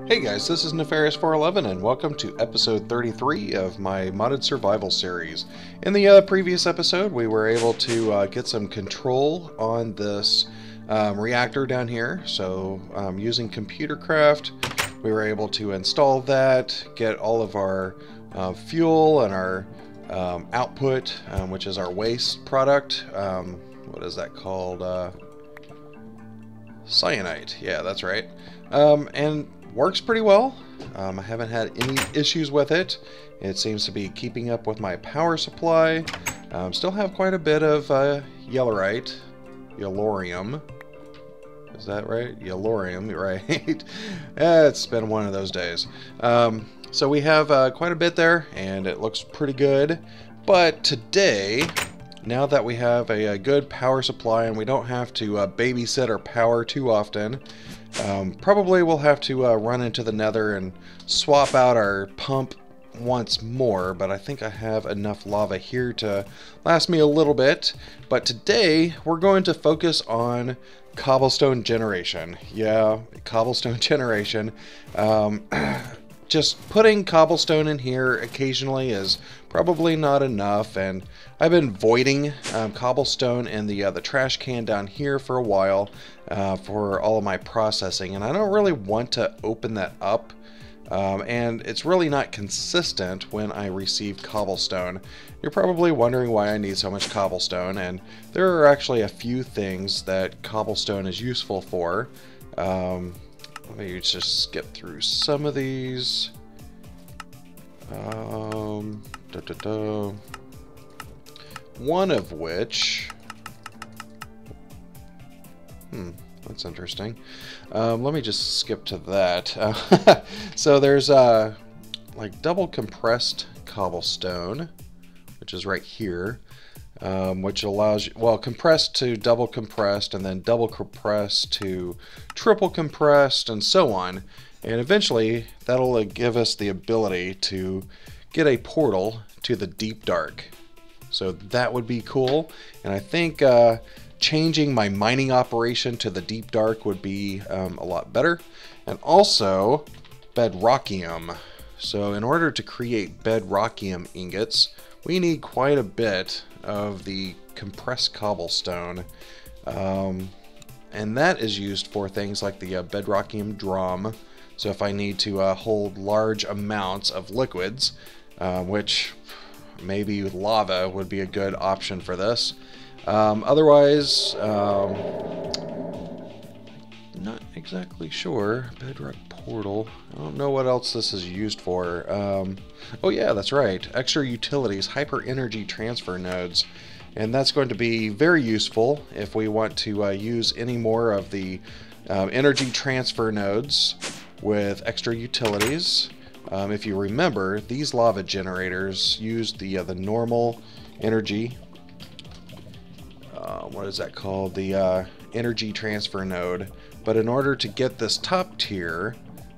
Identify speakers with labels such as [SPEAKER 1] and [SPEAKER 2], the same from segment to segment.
[SPEAKER 1] Hey guys, this is Nefarious411 and welcome to episode 33 of my modded survival series. In the previous episode we were able to get some control on this reactor down here. So using computercraft we were able to install that, get all of our fuel and our output, which is our waste product. What is that called? Cyanite. Yeah, that's right. And works pretty well. I haven't had any issues with it. It seems to be keeping up with my power supply. Still have quite a bit of yellorite, yellorium. Is that right? Yellorium, right? It's been one of those days. So we have quite a bit there, and it looks pretty good. But today, now that we have a good power supply and we don't have to babysit our power too often, probably we'll have to run into the nether and swap out our pump once more, but I think I have enough lava here to last me a little bit. But today we're going to focus on cobblestone generation. Yeah, cobblestone generation. Just putting cobblestone in here occasionally is probably not enough, and I've been voiding cobblestone in the trash can down here for a while for all of my processing, and I don't really want to open that up, and it's really not consistent when I receive cobblestone. You're probably wondering why I need so much cobblestone, and there are actually a few things that cobblestone is useful for. Let me just skip through some of these. One of which... that's interesting. Let me just skip to that. So there's like double compressed cobblestone, which is right here. Which allows you, well, compressed to double compressed, and then double compressed to triple compressed, and so on. And eventually that'll give us the ability to get a portal to the deep dark. So that would be cool. And I think changing my mining operation to the deep dark would be a lot better. And also bedrockium. So in order to create bedrockium ingots, we need quite a bit of the compressed cobblestone, and that is used for things like the bedrockium drum. So if I need to hold large amounts of liquids, which maybe lava would be a good option for this. Otherwise, not exactly sure. Bedrock portal. I don't know what else this is used for. Oh yeah, that's right. Extra utilities, hyper energy transfer nodes. And that's going to be very useful if we want to use any more of the energy transfer nodes with extra utilities. If you remember, these lava generators use the normal energy. What is that called? The energy transfer node. But in order to get this top tier,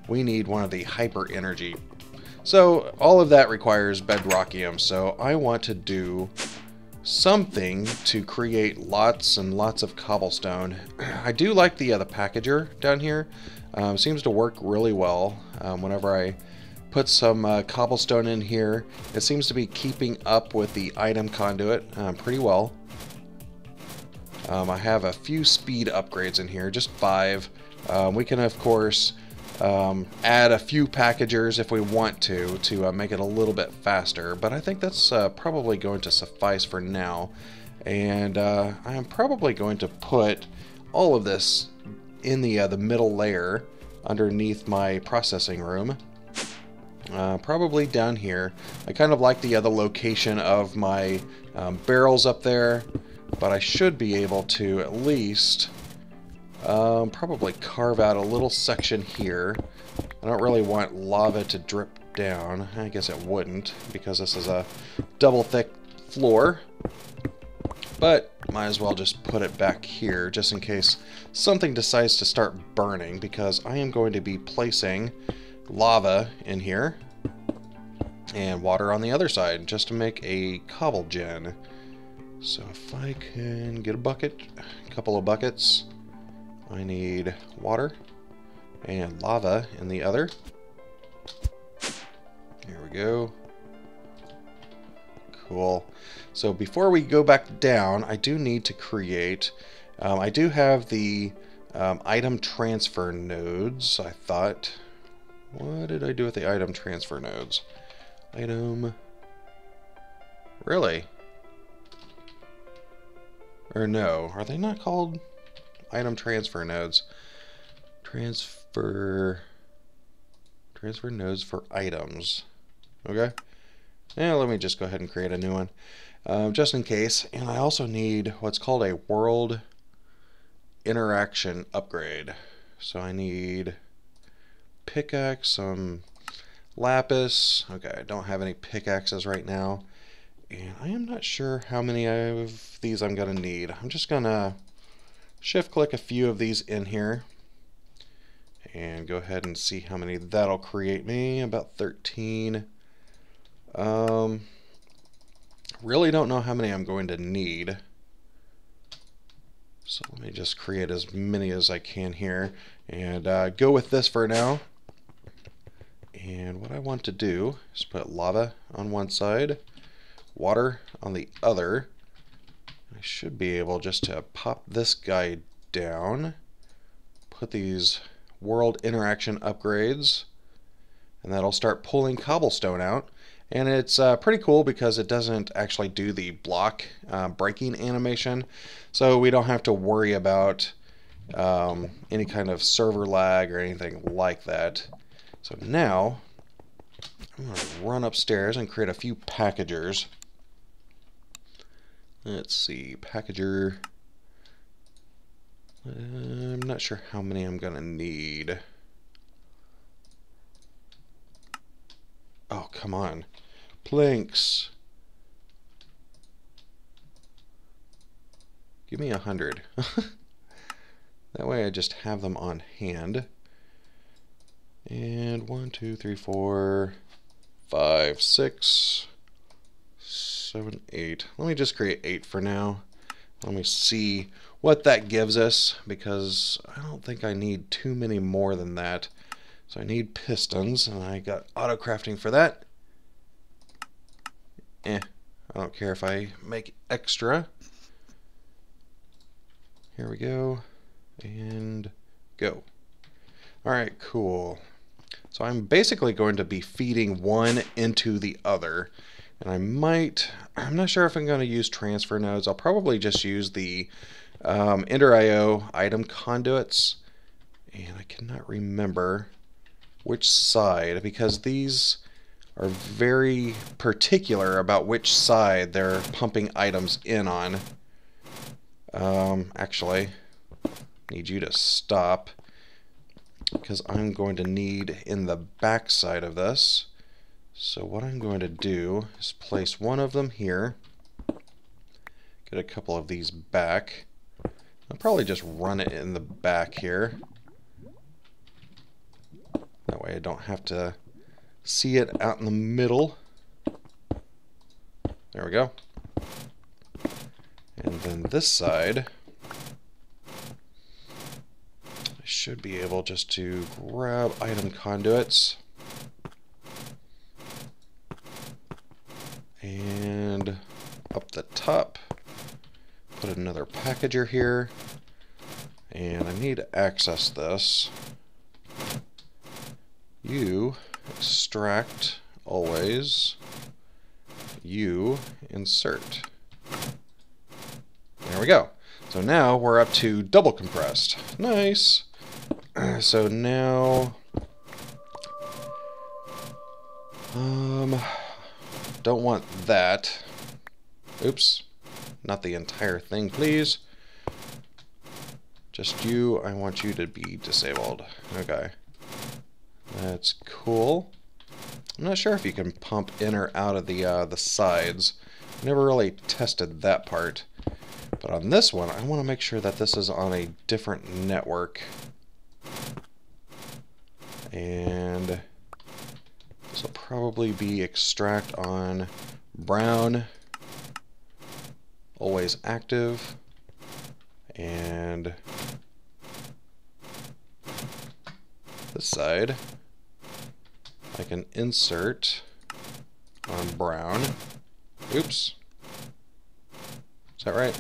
[SPEAKER 1] we need one of the hyper energy. So all of that requires bedrockium. So I want to do something to create lots and lots of cobblestone. I do like the packager down here. Seems to work really well. Whenever I put some cobblestone in here, it seems to be keeping up with the item conduit pretty well. I have a few speed upgrades in here, just 5. We can of course add a few packagers if we want to make it a little bit faster, but I think that's probably going to suffice for now. And I'm probably going to put all of this in the middle layer underneath my processing room. Probably down here. I kind of like the location of my barrels up there, but I should be able to at least probably carve out a little section here. I don't really want lava to drip down. I guess it wouldn't, because this is a double thick floor. But might as well just put it back here just in case something decides to start burning, because I am going to be placing lava in here and water on the other side just to make a cobble gen. So if I can get a bucket, a couple of buckets. I need water, and lava in the other. There we go. Cool. So before we go back down, I do need to create... I do have the item transfer nodes, I thought. What did I do with the item transfer nodes? Item... Really? Or no, are they not called item transfer nodes? Transfer nodes for items. Okay. Yeah, let me just go ahead and create a new one, just in case. And I also need what's called a world interaction upgrade. So I need pickaxe, some lapis. Okay, I don't have any pickaxes right now. And I am not sure how many of these I'm going to need. I'm just going to shift click a few of these in here and go ahead and see how many that'll create me. About 13. Really don't know how many I'm going to need. So let me just create as many as I can here and go with this for now. And what I want to do is put lava on one side, water on the other. I should be able just to pop this guy down, put these world interaction upgrades, and that'll start pulling cobblestone out. And it's pretty cool because it doesn't actually do the block breaking animation, so we don't have to worry about any kind of server lag or anything like that. So now I'm going to run upstairs and create a few packagers. Let's see, packager. I'm not sure how many I'm going to need. Oh, come on. Planks. Give me 100. That way I just have them on hand. And 1, 2, 3, 4, 5, 6, 7, 8. Let me just create 8 for now. Let me see what that gives us, because I don't think I need too many more than that. So I need pistons, and I got auto crafting for that. I don't care if I make extra. Here we go, and go. Alright, cool. So I'm basically going to be feeding one into the other. And I'm not sure if I'm going to use transfer nodes. I'll probably just use the Ender IO item conduits. And I cannot remember which side, because these are very particular about which side they're pumping items in on. Actually, need you to stop, because I'm going to need in the back side of this. So what I'm going to do is place one of them here, get a couple of these back. I'll probably just run it in the back here. That way I don't have to see it out in the middle. There we go. And then this side, I should be able just to grab item conduits and up the top put another packager here, and I need to access this. You extract always, you insert. There we go. So now we're up to double compressed. Nice. So now don't want that. Oops. Not the entire thing, please. Just you, I want you to be disabled. Okay. That's cool. I'm not sure if you can pump in or out of the sides. Never really tested that part. But on this one, I want to make sure that this is on a different network. And this will probably be extract on brown, always active, this side, I can insert on brown. Oops. Is that right?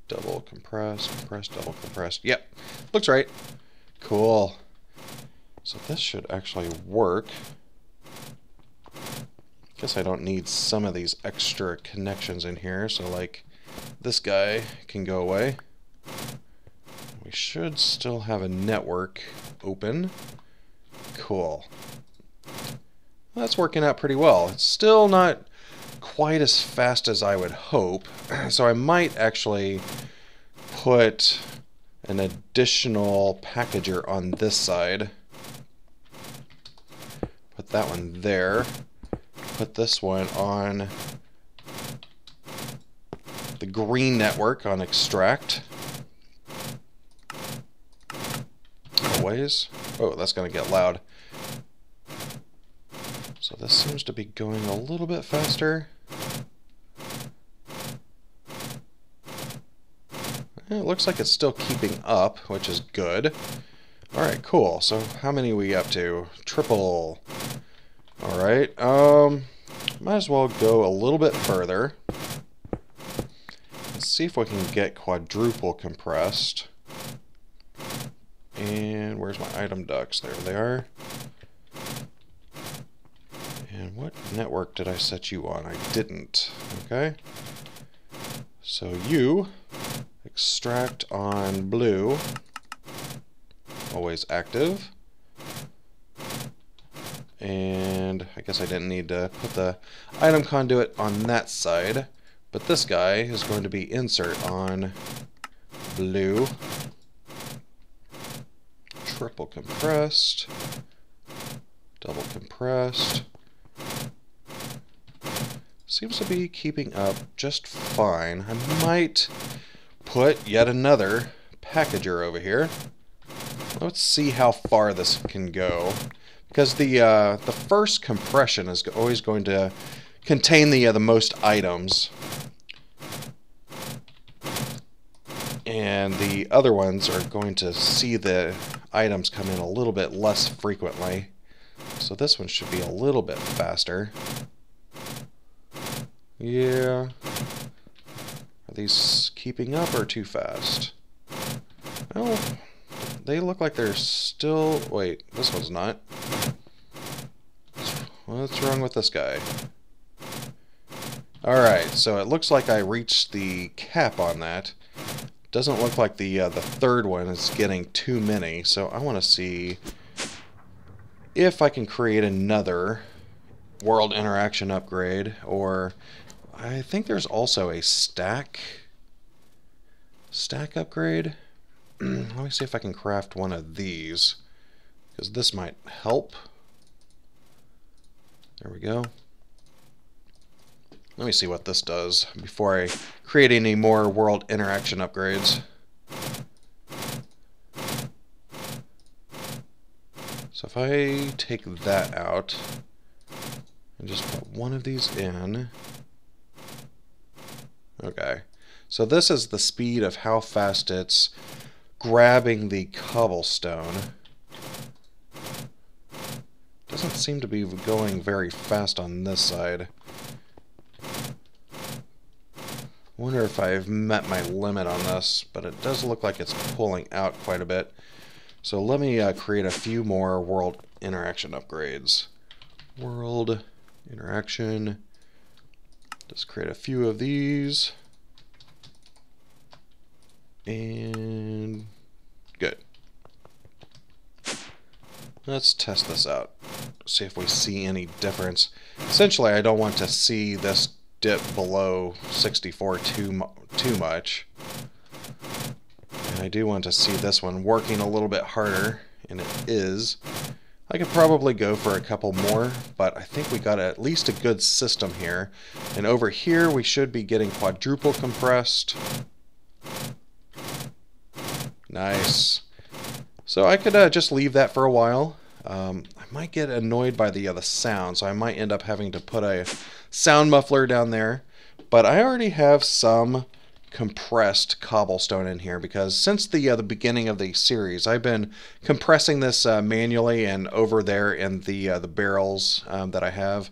[SPEAKER 1] Double compressed, compressed, double compressed. Yep, looks right. Cool. So this should actually work. Guess I don't need some of these extra connections in here, so like this guy can go away. We should still have a network open. Cool. Well, that's working out pretty well. It's still not quite as fast as I would hope, so I might actually put an additional packager on this side. Put that one there. Put this one on the green network on extract. Always. Oh, that's going to get loud. So this seems to be going a little bit faster. It looks like it's still keeping up, which is good. Alright, cool. So how many are we up to? Triple. Alright, might as well go a little bit further. Let's see if we can get quadruple compressed. And where's my item ducts? There they are. And what network did I set you on? I didn't. Okay. So you extract on blue. Always active. And I guess I didn't need to put the item conduit on that side. But this guy is going to be insert on blue. Triple compressed. Double compressed. Seems to be keeping up just fine. I might put yet another packager over here. Let's see how far this can go. Because the first compression is always going to contain the most items. And the other ones are going to see the items come in a little bit less frequently. So this one should be a little bit faster. Yeah. Are these keeping up or too fast? Well, they look like they're still... Wait, this one's not. What's wrong with this guy? Alright, so it looks like I reached the cap on that. Doesn't look like the third one is getting too many, so I want to see if I can create another world interaction upgrade, or I think there's also a stack upgrade. Let me see if I can craft one of these, because this might help. There we go. Let me see what this does before I create any more world interaction upgrades. So if I take that out and just put one of these in. Okay. So this is the speed of how fast it's grabbing the cobblestone. Doesn't seem to be going very fast on this side. Wonder if I've met my limit on this, but it does look like it's pulling out quite a bit. So let me create a few more world interaction upgrades. World interaction. Just create a few of these. And good. Let's test this out. See if we see any difference. Essentially, I don't want to see this dip below 64 too much. And I do want to see this one working a little bit harder, and it is. I could probably go for a couple more, but I think we got at least a good system here. And over here we should be getting quadruple compressed. Nice. So I could just leave that for a while. I might get annoyed by the sound, so I might end up having to put a sound muffler down there. But I already have some compressed cobblestone in here, because since the beginning of the series, I've been compressing this manually and over there in the barrels that I have.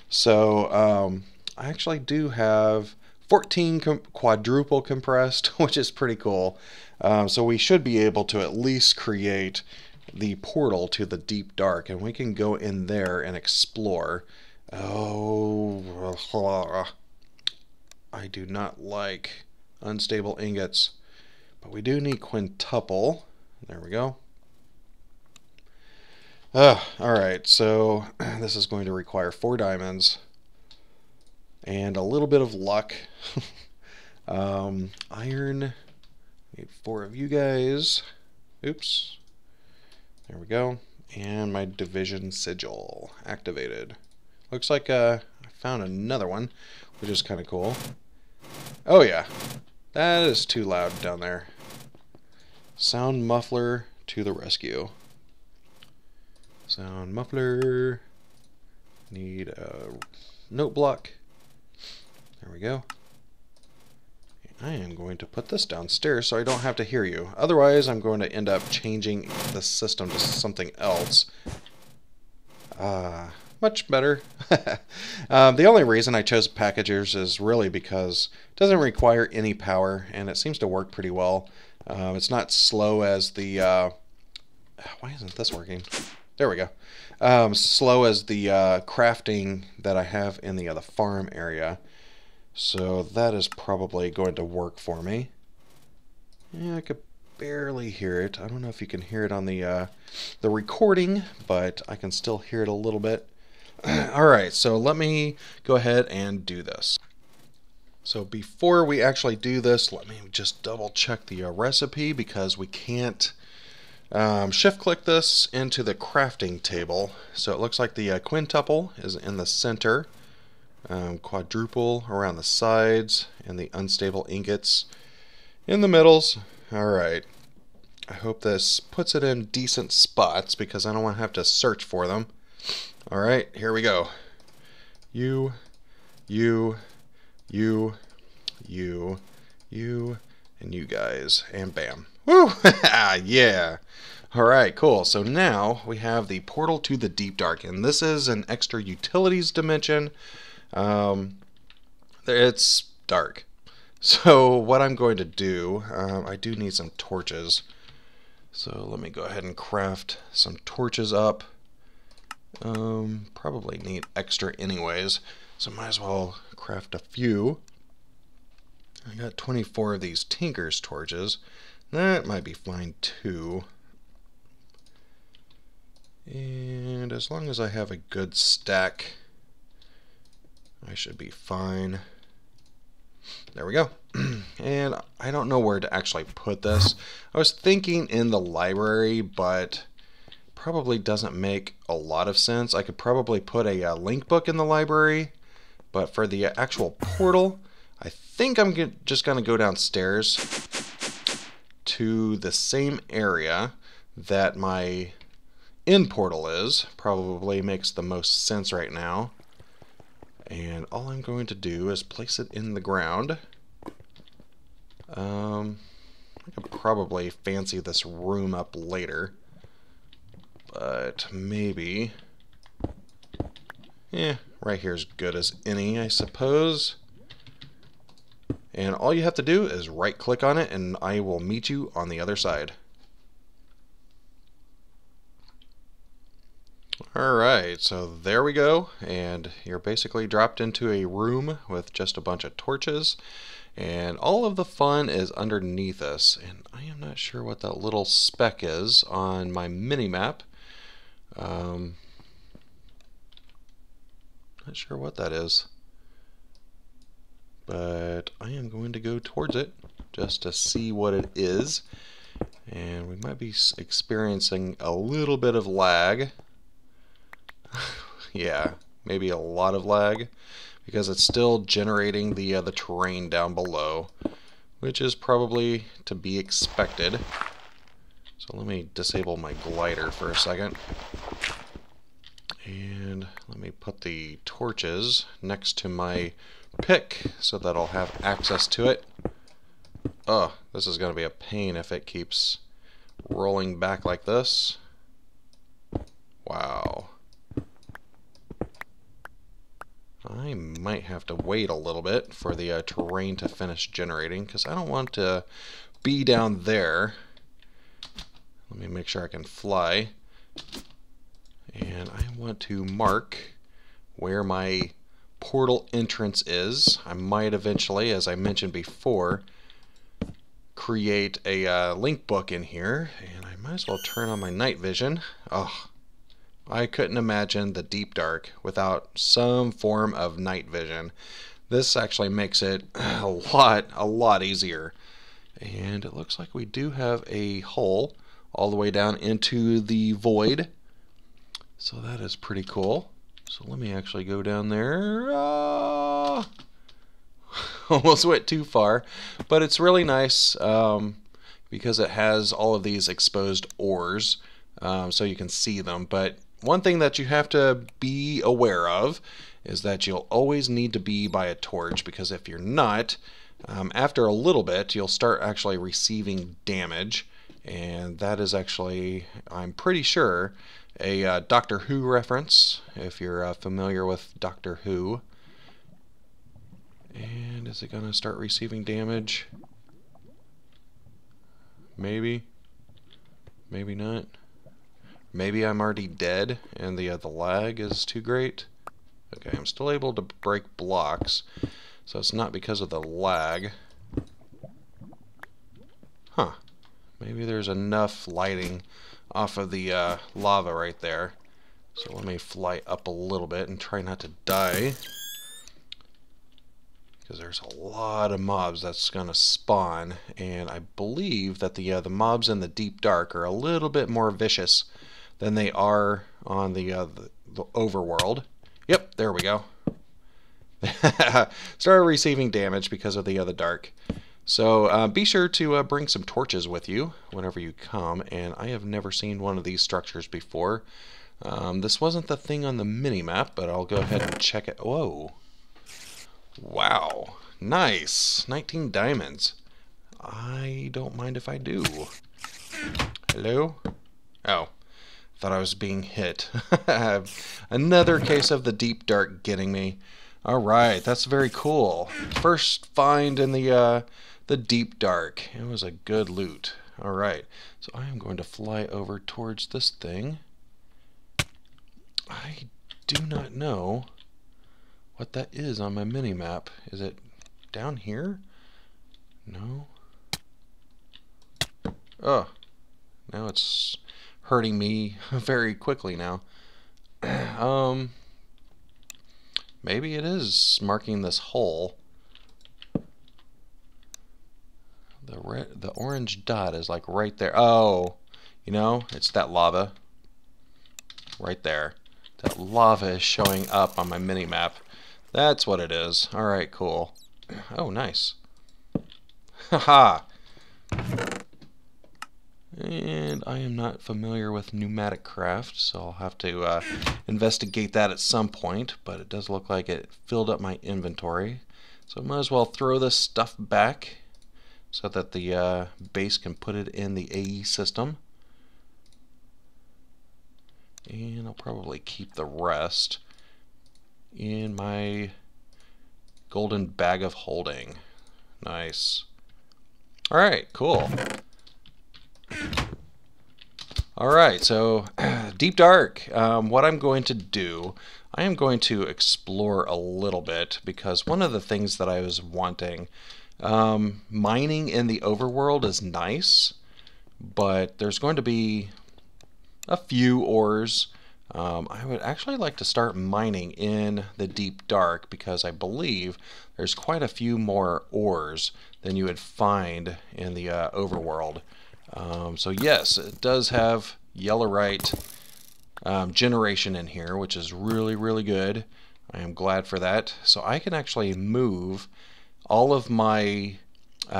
[SPEAKER 1] So I actually do have 14 quadruple compressed, which is pretty cool. So we should be able to at least create the portal to the deep dark, and we can go in there and explore. Oh, I do not like unstable ingots, but we do need quintuple. There we go. Alright, so this is going to require 4 diamonds and a little bit of luck. Iron, need 4 of you guys. Oops. There we go. And my division sigil activated. Looks like I found another one, which is kind of cool. Oh yeah, that is too loud down there. Sound muffler to the rescue. Sound muffler. Need a note block. There we go. I am going to put this downstairs so I don't have to hear you. Otherwise, I'm going to end up changing the system to something else. Much better. The only reason I chose packagers is really because it doesn't require any power, and it seems to work pretty well. It's not slow as the... why isn't this working? There we go. Slow as the crafting that I have in the farm area. So that is probably going to work for me. Yeah, I could barely hear it. I don't know if you can hear it on the recording, but I can still hear it a little bit. Alright, so let me go ahead and do this. So before we actually do this, let me just double check the recipe, because we can't shift click this into the crafting table. So it looks like the quintuple is in the center. Quadruple around the sides, and the unstable ingots in the middles. Alright, I hope this puts it in decent spots, because I don't want to have to search for them. Alright, here we go. You, and you guys, and bam. Woo! Yeah! Alright, cool. So now we have the portal to the deep dark, and this is an extra utilities dimension. It's dark. So what I'm going to do, I do need some torches. So let me go ahead and craft some torches up. Probably need extra anyways, so might as well craft a few. I got 24 of these Tinker's torches. That might be fine too. And as long as I have a good stack, I should be fine. There we go. And I don't know where to actually put this. I was thinking in the library, but probably doesn't make a lot of sense. I could probably put a link book in the library, but for the actual portal, I think I'm just going to go downstairs to the same area that my end portal is. Probably makes the most sense right now. And all I'm going to do is place it in the ground. I could probably fancy this room up later, but maybe, right here is good as any, I suppose. And all you have to do is right click on it, and I will meet you on the other side. Alright, so there we go, and you're basically dropped into a room with just a bunch of torches, and all of the fun is underneath us, and I am not sure what that little speck is on my mini-map. Not sure what that is, but I am going to go towards it just to see what it is, and we might be experiencing a little bit of lag. Yeah, maybe a lot of lag, because it's still generating the terrain down below, which is probably to be expected. So let me disable my glider for a second, and let me put the torches next to my pick so that I'll have access to it. Oh, this is going to be a pain if it keeps rolling back like this. Wow. I might have to wait a little bit for the terrain to finish generating, because I don't want to be down there. Let me make sure I can fly. And I want to mark where my portal entrance is. I might eventually, as I mentioned before, create a link book in here, and I might as well turn on my night vision. Oh, I couldn't imagine the deep dark without some form of night vision. This actually makes it a lot easier. And it looks like we do have a hole all the way down into the void. So that is pretty cool. So let me actually go down there. Almost went too far, but it's really nice because it has all of these exposed ores, so you can see them. But one thing that you have to be aware of is that you'll always need to be by a torch, because if you're not, after a little bit, you'll start actually receiving damage, and that is actually, I'm pretty sure, a Doctor Who reference, if you're familiar with Doctor Who. And is it going to start receiving damage? Maybe. Maybe not. Maybe I'm already dead and the lag is too great. Okay, I'm still able to break blocks, so it's not because of the lag. Huh. Maybe there's enough lighting off of the lava right there. So let me fly up a little bit and try not to die, because there's a lot of mobs that's going to spawn, and I believe that the mobs in the deep dark are a little bit more vicious than they are on the overworld. Yep, there we go. Started receiving damage because of the dark. So be sure to bring some torches with you whenever you come, and I have never seen one of these structures before. This wasn't the thing on the mini-map, but I'll go ahead and check it. Whoa. Wow. Nice. 19 diamonds. I don't mind if I do. Hello? Oh. Thought I was being hit. Another case of the deep dark getting me. Alright, that's very cool. First find in the deep dark. It was a good loot. Alright, so I am going to fly over towards this thing. I do not know what that is on my mini-map. Is it down here? No. Oh, now it's hurting me very quickly now. Maybe it is marking this hole. The orange dot is like right there. Oh, you know, it's that lava right there. That lava is showing up on my mini-map. That's what it is. Alright, cool. Oh, nice. Haha! And I am not familiar with pneumatic craft, so I'll have to investigate that at some point, but it does look like it filled up my inventory. So I might as well throw this stuff back so that the base can put it in the AE system. And I'll probably keep the rest in my golden bag of holding. Nice. Alright, cool. Alright, so Deep Dark. What I'm going to do, I am going to explore a little bit, because one of the things that I was wanting, mining in the overworld is nice, but there's going to be a few ores. I would actually like to start mining in the Deep Dark, because I believe there's quite a few more ores than you would find in the overworld. So yes, it does have yellowite generation in here, which is really, really good. I am glad for that. So I can actually move all of my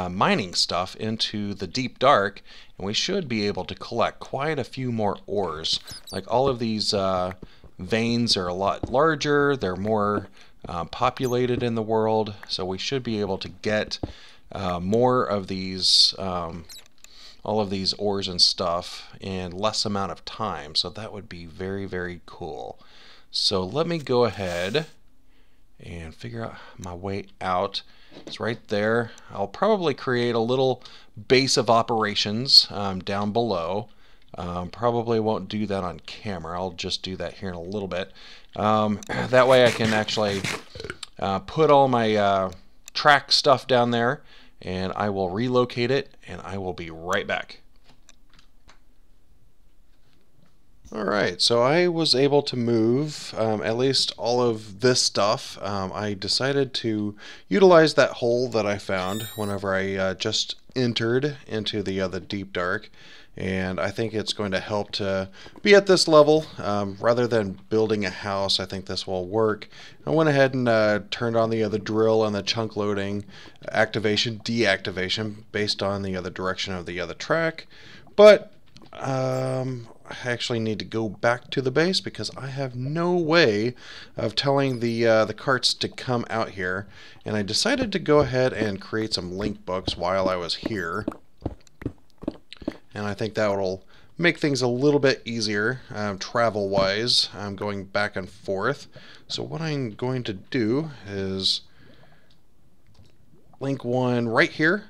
[SPEAKER 1] mining stuff into the Deep Dark, and we should be able to collect quite a few more ores. Like, all of these veins are a lot larger, they're more populated in the world, so we should be able to get more of these, all of these ores and stuff in less amount of time. So that would be very, very cool. So let me go ahead and figure out my way out. It's right there. I'll probably create a little base of operations down below. Probably won't do that on camera. I'll just do that here in a little bit. That way I can actually put all my track stuff down there, and I will relocate it, and I will be right back. Alright, so I was able to move at least all of this stuff. I decided to utilize that hole that I found whenever I just entered into the deep dark, and I think it's going to help to be at this level. Rather than building a house, I think this will work. I went ahead and turned on the drill and the chunk loading activation, deactivation, based on the other direction of the other track, but I actually need to go back to the base because I have no way of telling the carts to come out here, and I decided to go ahead and create some link books while I was here, and I think that will make things a little bit easier travel wise, going back and forth. So what I'm going to do is link one right here.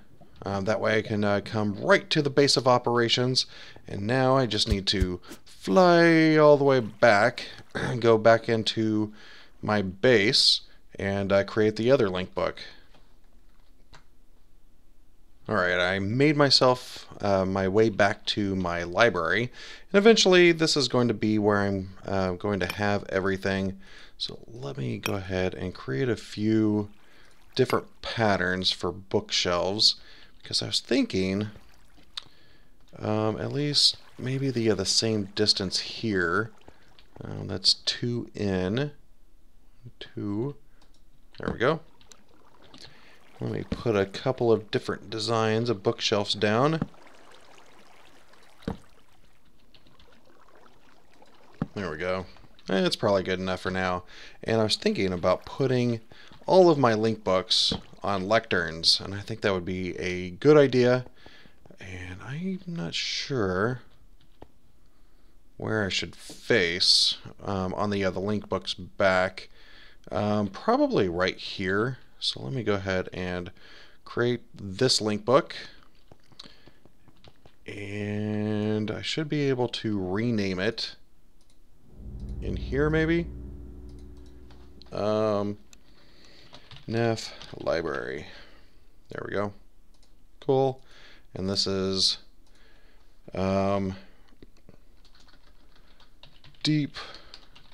[SPEAKER 1] That way I can come right to the base of operations, and now I just need to fly all the way back, go back into my base, and create the other link book. Alright, I made myself my way back to my library, and eventually this is going to be where I'm going to have everything. So let me go ahead and create a few different patterns for bookshelves, because I was thinking at least maybe the same distance here. That's 2 in, 2. There we go. Let me put a couple of different designs of bookshelves down. There we go. It's probably good enough for now. And I was thinking about putting all of my link books on lecterns, and I think that would be a good idea. And I'm not sure where I should face on the link book's back. Probably right here. So let me go ahead and create this link book, and I should be able to rename it in here maybe. Nef library. There we go. Cool. And this is deep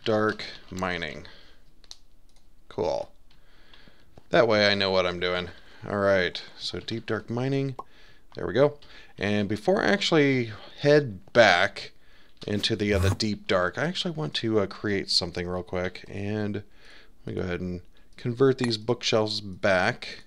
[SPEAKER 1] dark mining. Cool. That way I know what I'm doing. Alright, so deep dark mining. There we go. And before I actually head back into the deep dark, I actually want to create something real quick. And let me go ahead and convert these bookshelves back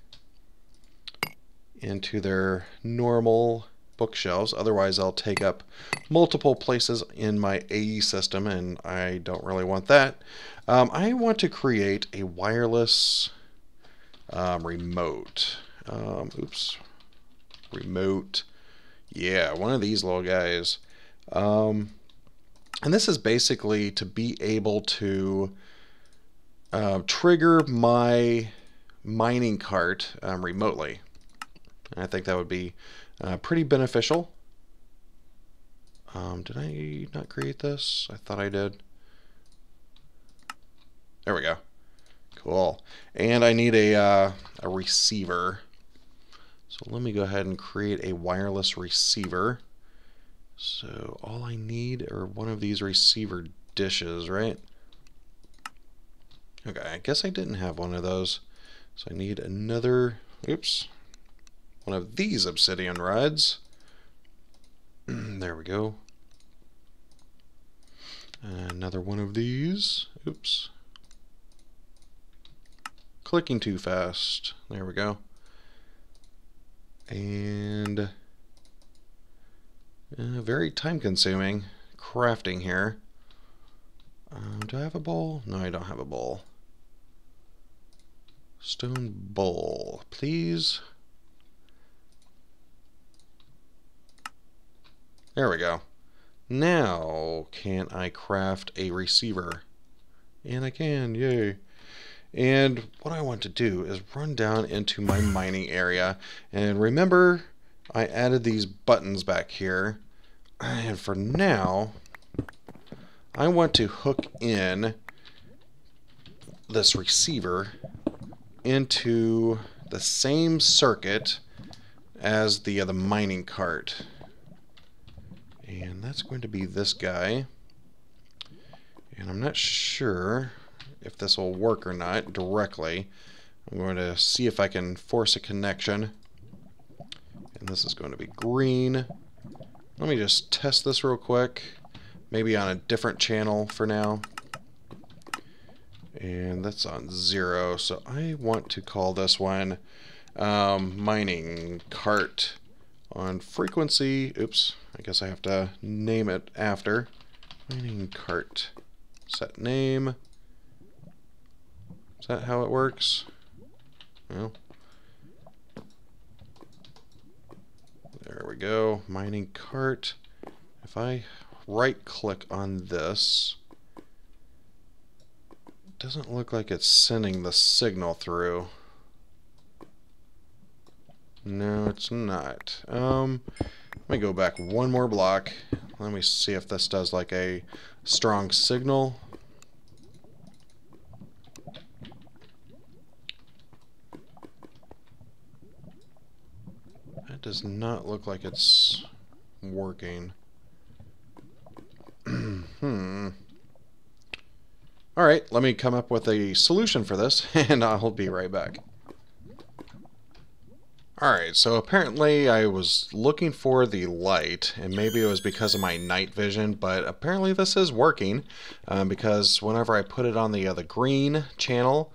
[SPEAKER 1] into their normal bookshelves. Otherwise I'll take up multiple places in my AE system, and I don't really want that. I want to create a wireless remote. Remote. Yeah, one of these little guys. And this is basically to be able to trigger my mining cart remotely. And I think that would be pretty beneficial. Did I not create this? I thought I did. There we go. Cool. And I need a receiver. So let me go ahead and create a wireless receiver. So all I need are one of these receiver dishes, right? Okay, I guess I didn't have one of those. So I need another, one of these obsidian rods. There we go. Another one of these. Oops. Clicking too fast. There we go. And very time consuming crafting here. Do I have a bowl? No, I don't have a bowl. Stone bowl, please. There we go. Now, can I craft a receiver? And I can, yay. And what I want to do is run down into my mining area. And remember, I added these buttons back here. And for now, I want to hook in this receiver into the same circuit as the mining cart. And that's going to be this guy. And I'm not sure if this will work or not directly. I'm going to see if I can force a connection. And this is going to be green. Let me just test this real quick. Maybe on a different channel for now. And that's on 0. So I want to call this one mining cart on frequency. Oops, I guess I have to name it after. Mining cart. Set name. Is that how it works? Well, there we go. Mining cart. If I right click on this, it doesn't look like it's sending the signal through. No, it's not. Let me go back one more block. Let me see if this does like a strong signal. That does not look like it's working. Alright, let me come up with a solution for this, and I'll be right back. Alright, so apparently I was looking for the light, and maybe it was because of my night vision, but apparently this is working, because whenever I put it on the green channel,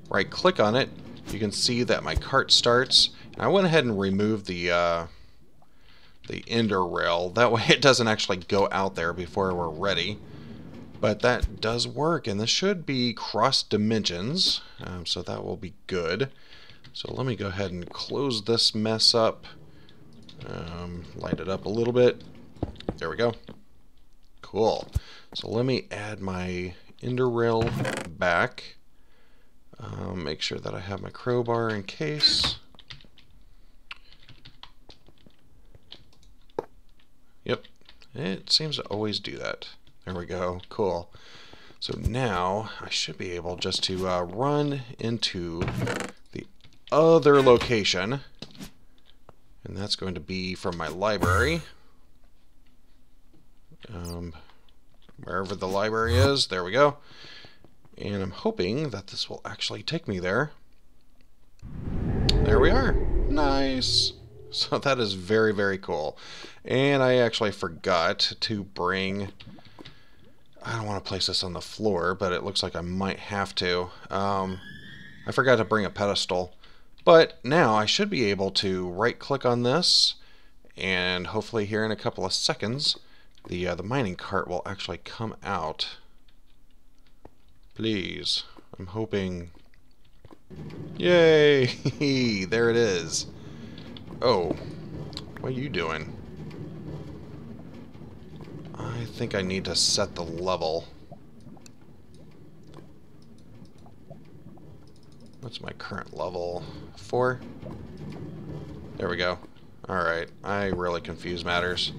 [SPEAKER 1] right click on it, you can see that my cart starts. And I went ahead and removed the ender rail, that way it doesn't actually go out there before we're ready. But that does work, and this should be cross dimensions, so that will be good. So let me go ahead and close this mess up, light it up a little bit. There we go. Cool. So let me add my ender rail back. Make sure that I have my crowbar in case. Yep, it seems to always do that. There we go. Cool. So now I should be able just to run into the other location, and that's going to be from my library. Wherever the library is, there we go. And I'm hoping that this will actually take me there. There we are. Nice. So that is very, very cool. And I actually forgot to bring... I don't want to place this on the floor, but it looks like I might have to. I forgot to bring a pedestal. But now I should be able to right-click on this, and hopefully here in a couple of seconds, the mining cart will actually come out. Please. I'm hoping... Yay! There it is. Oh, what are you doing? I think I need to set the level. What's my current level? 4? There we go. Alright, I really confuse matters.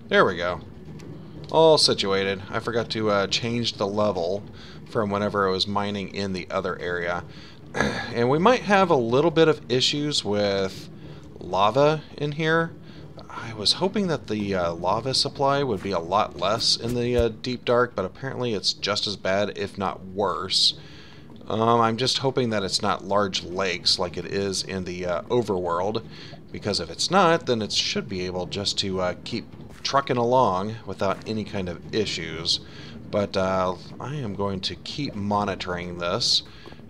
[SPEAKER 1] There we go. All situated. I forgot to change the level from whenever I was mining in the other area. And we might have a little bit of issues with lava in here. I was hoping that the lava supply would be a lot less in the deep dark, but apparently it's just as bad, if not worse. I'm just hoping that it's not large lakes like it is in the overworld, because if it's not, then it should be able just to keep trucking along without any kind of issues. But I am going to keep monitoring this.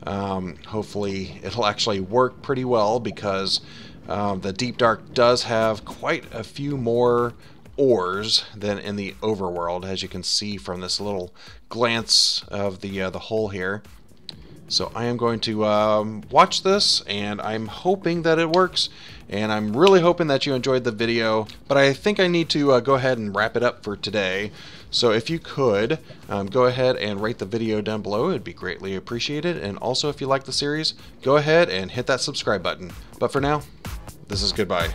[SPEAKER 1] Hopefully it'll actually work pretty well, because the Deep Dark does have quite a few more ores than in the overworld, as you can see from this little glance of the hole here. So I am going to watch this, and I'm hoping that it works, and I'm really hoping that you enjoyed the video, but I think I need to go ahead and wrap it up for today. So if you could, go ahead and rate the video down below, it'd be greatly appreciated. And also, if you like the series, go ahead and hit that subscribe button. But for now, this is goodbye.